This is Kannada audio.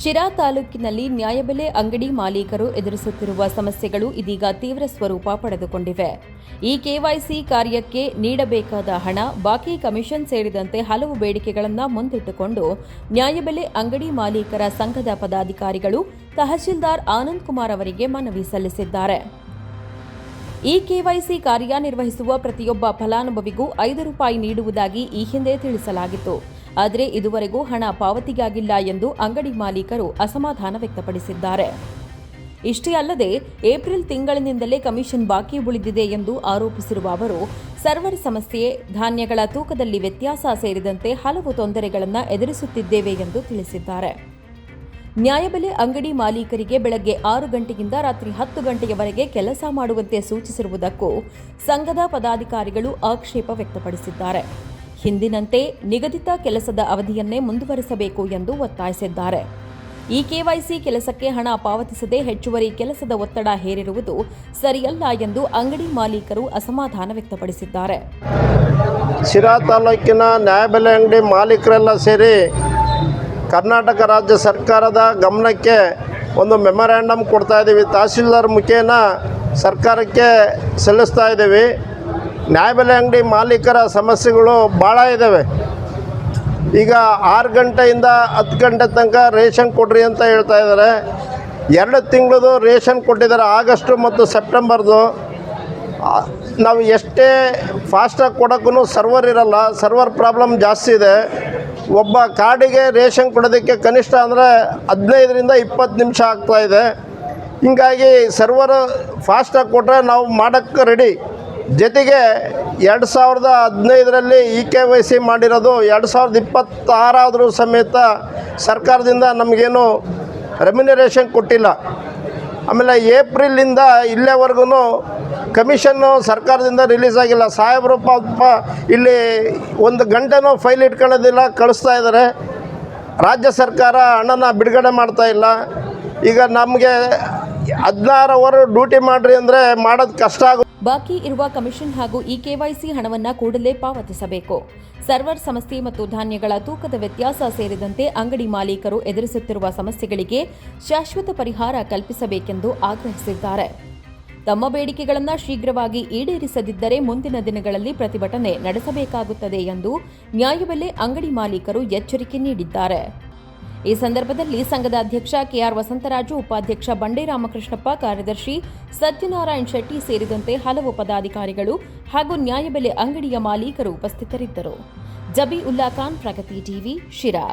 ಶಿರಾ ತಾಲೂಕಿನಲ್ಲಿ ನ್ಯಾಯಬೆಲೆ ಅಂಗಡಿ ಮಾಲೀಕರು ಎದುರಿಸುತ್ತಿರುವ ಸಮಸ್ಯೆಗಳು ಇದೀಗ ತೀವ್ರ ಸ್ವರೂಪ ಪಡೆದುಕೊಂಡಿವೆ. ಈ ಕೆವೈಸಿ ಕಾರ್ಯಕ್ಕೆ ನೀಡಬೇಕಾದ ಹಣ, ಬಾಕಿ ಕಮಿಷನ್ ಸೇರಿದಂತೆ ಹಲವು ಬೇಡಿಕೆಗಳನ್ನು ಮುಂದಿಟ್ಟುಕೊಂಡು ನ್ಯಾಯಬೆಲೆ ಅಂಗಡಿ ಮಾಲೀಕರ ಸಂಘದ ಪದಾಧಿಕಾರಿಗಳು ತಹಶೀಲ್ದಾರ್ ಆನಂದ್ ಕುಮಾರ್ ಅವರಿಗೆ ಮನವಿ ಸಲ್ಲಿಸಿದ್ದಾರೆ. ಈ ಕೆವೈಸಿ ಕಾರ್ಯನಿರ್ವಹಿಸುವ ಪ್ರತಿಯೊಬ್ಬ ಫಲಾನುಭವಿಗೂ ₹5 ನೀಡುವುದಾಗಿ ಈ ಹಿಂದೆ ತಿಳಿಸಲಾಗಿತ್ತು. ಆದರೆ ಇದುವರೆಗೂ ಹಣ ಪಾವತಿಯಾಗಿಲ್ಲ ಎಂದು ಅಂಗಡಿ ಮಾಲೀಕರು ಅಸಮಾಧಾನ ವ್ಯಕ್ತಪಡಿಸಿದ್ದಾರೆ. ಇಷ್ಟೇ ಅಲ್ಲದೆ ಏಪ್ರಿಲ್ ತಿಂಗಳಿನಿಂದಲೇ ಕಮಿಷನ್ ಬಾಕಿ ಉಳಿದಿದೆ ಎಂದು ಆರೋಪಿಸಿರುವ ಅವರು, ಸರ್ವರ್ ಸಮಸ್ಯೆ, ಧಾನ್ಯಗಳ ತೂಕದಲ್ಲಿ ವ್ಯತ್ಯಾಸ ಸೇರಿದಂತೆ ಹಲವು ತೊಂದರೆಗಳನ್ನು ಎದುರಿಸುತ್ತಿದ್ದೇವೆ ಎಂದು ತಿಳಿಸಿದ್ದಾರೆ. ನ್ಯಾಯಬೆಲೆ ಅಂಗಡಿ ಮಾಲೀಕರಿಗೆ ಬೆಳಗ್ಗೆ 6 ಗಂಟೆಯಿಂದ ರಾತ್ರಿ 10 ಗಂಟೆಯವರೆಗೆ ಕೆಲಸ ಮಾಡುವಂತೆ ಸೂಚಿಸಿರುವುದಕ್ಕೂ ಸಂಘದ ಪದಾಧಿಕಾರಿಗಳು ಆಕ್ಷೇಪ ವ್ಯಕ್ತಪಡಿಸಿದ್ದಾರೆ. ಹಿಂದಿನಂತೆ ನಿಗದಿತ ಕೆಲಸದ ಅವಧಿಯನ್ನೇ ಮುಂದುವರಿಸಬೇಕು ಎಂದು ಒತ್ತಾಯಿಸಿದ್ದಾರೆ. ಈ ಕೆವೈಸಿ ಕೆಲಸಕ್ಕೆ ಹಣ ಪಾವತಿಸದೆ ಹೆಚ್ಚುವರಿ ಕೆಲಸದ ಒತ್ತಡ ಹೇರಿರುವುದು ಸರಿಯಲ್ಲ ಎಂದು ಅಂಗಡಿ ಮಾಲೀಕರು ಅಸಮಾಧಾನ ವ್ಯಕ್ತಪಡಿಸಿದ್ದಾರೆ. ಶಿರಾ ತಾಲೂಕಿನ ನ್ಯಾಯಬೆಲೆ ಅಂಗಡಿ ಮಾಲೀಕರೆಲ್ಲ ಸೇರಿ ಕರ್ನಾಟಕ ರಾಜ್ಯ ಸರ್ಕಾರದ ಗಮನಕ್ಕೆ ಒಂದು ಮೆಮೊರಾಂಡಮ್ ಕೊಡ್ತಾ ಇದ್ದೀವಿ. ತಹಶೀಲ್ದಾರ್ ಮುಖೇನ ಸರ್ಕಾರಕ್ಕೆ ಸಲ್ಲಿಸ್ತಾ ಇದ್ದೀವಿ. ನ್ಯಾಯಬೆಲೆ ಅಂಗಡಿ ಮಾಲೀಕರ ಸಮಸ್ಯೆಗಳು ಭಾಳ ಇದ್ದಾವೆ. ಈಗ 6 ಗಂಟೆಯಿಂದ 10 ಗಂಟೆ ತನಕ ರೇಷನ್ ಕೊಡ್ರಿ ಅಂತ ಹೇಳ್ತಾ ಇದ್ದಾರೆ. 2 ತಿಂಗಳದು ರೇಷನ್ ಕೊಟ್ಟಿದ್ದಾರೆ, ಆಗಸ್ಟು ಮತ್ತು ಸೆಪ್ಟೆಂಬರ್ದು. ನಾವು ಎಷ್ಟೇ ಫಾಸ್ಟಾಗಿ ಕೊಡೋಕ್ಕೂ ಸರ್ವರ್ ಇರಲ್ಲ, ಸರ್ವರ್ ಪ್ರಾಬ್ಲಮ್ ಜಾಸ್ತಿ ಇದೆ. ಒಬ್ಬ ಕಾರ್ಡಿಗೆ ರೇಷನ್ ಕೊಡೋದಕ್ಕೆ ಕನಿಷ್ಠ ಅಂದರೆ 15ರಿಂದ 20 ನಿಮಿಷ ಆಗ್ತಾಯಿದೆ. ಹೀಗಾಗಿ ಸರ್ವರ್ ಫಾಸ್ಟಾಗಿ ಕೊಟ್ಟರೆ ನಾವು ಮಾಡೋಕ್ಕೆ ರೆಡಿ. ಜೊತೆಗೆ 2015ರಲ್ಲಿ ಈ ಕೆವೈಸಿ ಮಾಡಿರೋದು 2026 ಆದರೂ ಸಮೇತ ಸರ್ಕಾರದಿಂದ ನಮಗೇನು ರೆಮ್ಯುನರೇಷನ್ ಕೊಟ್ಟಿಲ್ಲ. ಆಮೇಲೆ ಏಪ್ರಿಲಿಂದ ಇಲ್ಲಿವರೆಗೂ ಕಮಿಷನ್ನು ಸರ್ಕಾರದಿಂದ ರಿಲೀಸ್ ಆಗಿಲ್ಲ. ಸಾಹೇಬರು ಪಾಪ ಇಲ್ಲಿ 1 ಗಂಟೆನೂ ಫೈಲ್ ಇಟ್ಕೊಳ್ಳೋದಿಲ್ಲ, ಕಳಿಸ್ತಾ ಇದ್ದಾರೆ. ರಾಜ್ಯ ಸರ್ಕಾರ ಹಣನ ಬಿಡುಗಡೆ ಮಾಡ್ತಾ ಇಲ್ಲ. ಈಗ ನಮಗೆ 16 ಅವರ್ ಡ್ಯೂಟಿ ಮಾಡಿರಿ ಅಂದರೆ ಮಾಡೋದು ಕಷ್ಟ ಆಗುತ್ತೆ. ಬಾಕಿ ಇರುವ ಕಮಿಷನ್ ಹಾಗೂ ಈ ಕೆವೈಸಿ ಹಣವನ್ನು ಕೂಡಲೇ ಪಾವತಿಸಬೇಕು. ಸರ್ವರ್ ಸಮಸ್ಯೆ ಮತ್ತು ಧಾನ್ಯಗಳ ತೂಕದ ವ್ಯತ್ಯಾಸ ಸೇರಿದಂತೆ ಅಂಗಡಿ ಮಾಲೀಕರು ಎದುರಿಸುತ್ತಿರುವ ಸಮಸ್ಯೆಗಳಿಗೆ ಶಾಶ್ವತ ಪರಿಹಾರ ಕಲ್ಪಿಸಬೇಕೆಂದು ಆಗ್ರಹಿಸಿದ್ದಾರೆ. ತಮ್ಮ ಬೇಡಿಕೆಗಳನ್ನು ಶೀಘ್ರವಾಗಿ ಈಡೇರಿಸದಿದ್ದರೆ ಮುಂದಿನ ದಿನಗಳಲ್ಲಿ ಪ್ರತಿಭಟನೆ ನಡೆಸಬೇಕಾಗುತ್ತದೆ ಎಂದು ನ್ಯಾಯಬೆಲೆ ಅಂಗಡಿ ಮಾಲೀಕರು ಎಚ್ಚರಿಕೆ ನೀಡಿದ್ದಾರೆ. ಈ ಸಂದರ್ಭದಲ್ಲಿ ಸಂಘದ ಅಧ್ಯಕ್ಷ ಕೆಆರ್ ವಸಂತರಾಜು, ಉಪಾಧ್ಯಕ್ಷ ಬಂಡೆ ರಾಮಕೃಷ್ಣಪ್ಪ, ಕಾರ್ಯದರ್ಶಿ ಸತ್ಯನಾರಾಯಣ್ ಶೆಟ್ಟಿ ಸೇರಿದಂತೆ ಹಲವು ಪದಾಧಿಕಾರಿಗಳು ಹಾಗೂ ನ್ಯಾಯಬೆಲೆ ಅಂಗಡಿಯ ಮಾಲೀಕರು ಉಪಸ್ಥಿತರಿದ್ದರು. ಜಬಿ ಉಲ್ಲಾ ಖಾನ್, ಪ್ರಗತಿ ಟಿವಿ, ಶಿರಾ.